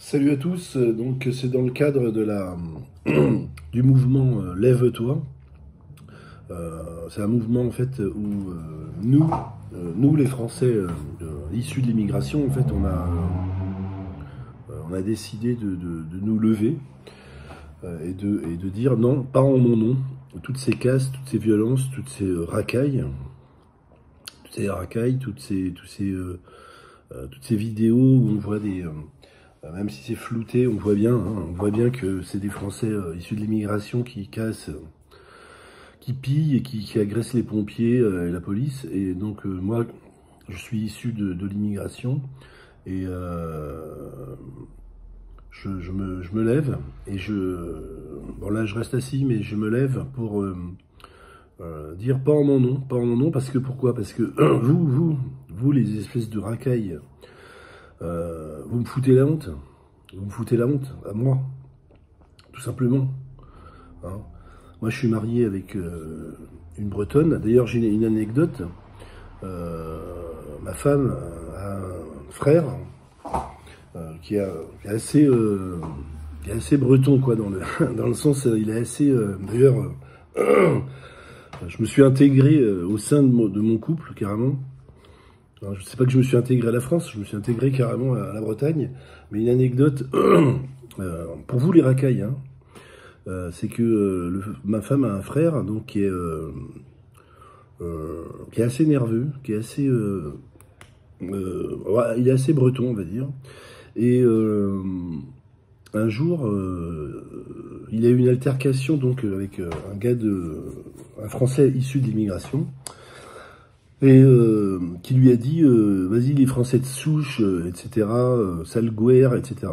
Salut à tous, donc c'est dans le cadre de du mouvement Lève-toi. C'est un mouvement en fait où nous les Français issus de l'immigration, en fait on a décidé de nous lever et de dire non, pas en mon nom. Toutes ces casses, toutes ces violences, toutes ces racailles, toutes ces vidéos où on voit même si c'est flouté, on voit bien, on voit bien que c'est des Français issus de l'immigration qui cassent, qui pillent et qui agressent les pompiers et la police. Et donc moi, je suis issu de l'immigration et je me lève et bon là je reste assis, mais je me lève pour dire pas en mon nom, parce que pourquoi? Parce que vous les espèces de racailles. Vous me foutez la honte. Vous me foutez la honte à moi, tout simplement. Hein. Moi, je suis marié avec une Bretonne. D'ailleurs, j'ai une anecdote. Ma femme a un frère qui est assez breton, quoi, dans le sens, il est assez. D'ailleurs, je me suis intégré au sein de mon couple, carrément. Alors, je ne sais pas que je me suis intégré à la France, je me suis intégré carrément à la Bretagne. Mais une anecdote, pour vous les racailles, hein, c'est que ma femme a un frère donc, qui est assez nerveux, qui est assez... il est assez breton, on va dire. Et un jour, il a eu une altercation donc, avec un Français issu de l'immigration. Et qui lui a dit vas-y les Français de souche, etc., sale gouère, etc.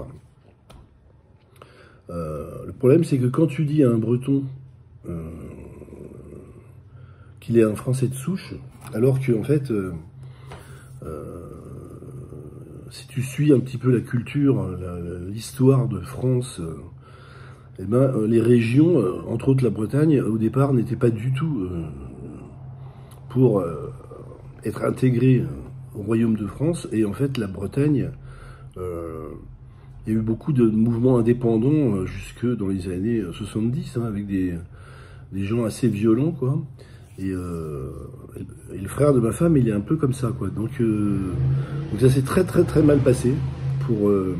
Le problème c'est que quand tu dis à un Breton qu'il est un Français de souche, alors que en fait, si tu suis un petit peu la culture, l'histoire de France, eh ben, les régions, entre autres la Bretagne, au départ n'étaient pas du tout pour être intégré au Royaume de France. Et en fait, la Bretagne, il y a eu beaucoup de mouvements indépendants jusque dans les années 70, hein, avec des gens assez violents, quoi. Et le frère de ma femme, il est un peu comme ça, quoi. Donc ça s'est très très très mal passé pour le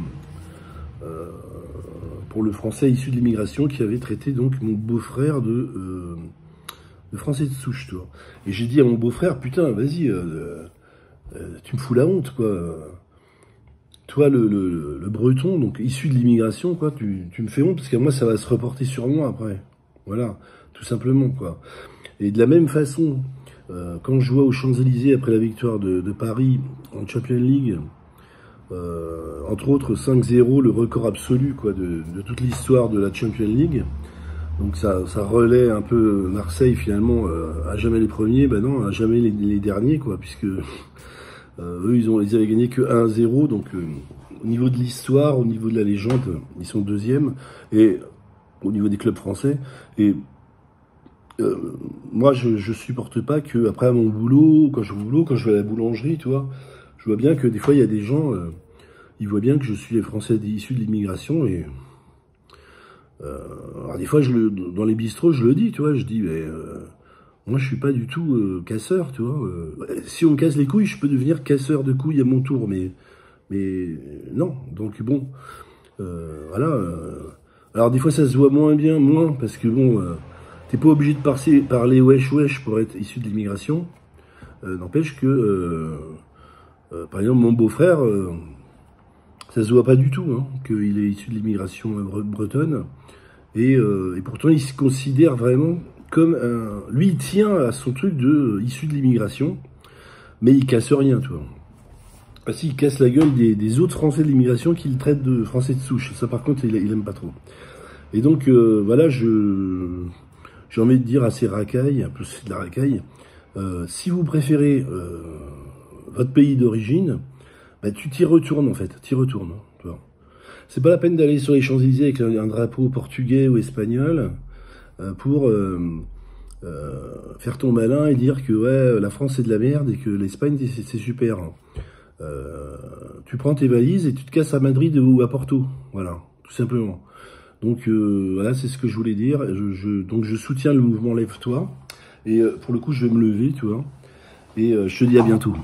Français issu de l'immigration qui avait traité donc mon beau-frère de Français de souche, toi. Et j'ai dit à mon beau-frère, putain, vas-y, tu me fous la honte, quoi. Toi, le breton, donc issu de l'immigration, quoi, tu me fais honte, parce que moi, ça va se reporter sur moi après. Voilà, tout simplement, quoi. Et de la même façon, quand je vois aux Champs-Élysées, après la victoire de Paris en Champions League, entre autres 5-0, le record absolu, quoi, de toute l'histoire de la Champions League. Donc ça relaie un peu Marseille finalement à jamais les premiers, ben non, à jamais les derniers, quoi, puisque eux ils avaient gagné que 1-0, donc au niveau de l'histoire, au niveau de la légende, ils sont deuxièmes, et au niveau des clubs français. Et moi je supporte pas que après à mon boulot, quand je vais à la boulangerie, tu vois, je vois bien que des fois il y a des gens, ils voient bien que je suis les Français issus de l'immigration et alors des fois, dans les bistrots, je le dis, tu vois, je dis, mais moi, je suis pas du tout casseur, tu vois. Si on me casse les couilles, je peux devenir casseur de couilles à mon tour, mais non. Donc bon, voilà. Alors des fois, ça se voit moins, parce que bon, t'es pas obligé de parler wesh pour être issu de l'immigration. N'empêche que, par exemple, mon beau-frère, ça se voit pas du tout, hein, qu'il est issu de l'immigration bretonne. Et pourtant, il se considère vraiment comme un... Lui, il tient à son truc issu de l'immigration, mais il casse rien, tu vois. Ah si, il casse la gueule des autres Français de l'immigration qu'il traite de Français de souche. Ça, par contre, il aime pas trop. Et donc, voilà, j'ai envie de dire à ces racailles, un peu c'est de la racaille, si vous préférez votre pays d'origine, bah, tu t'y retournes, en fait. T'y retournes, tu vois. C'est pas la peine d'aller sur les Champs-Élysées avec un drapeau portugais ou espagnol pour faire ton malin et dire que ouais, la France c'est de la merde et que l'Espagne c'est super. tu prends tes valises et tu te casses à Madrid ou à Porto. Voilà, tout simplement. Donc voilà, c'est ce que je voulais dire. Donc je soutiens le mouvement Lève-toi. Et pour le coup, je vais me lever, tu vois. Et je te dis à bientôt.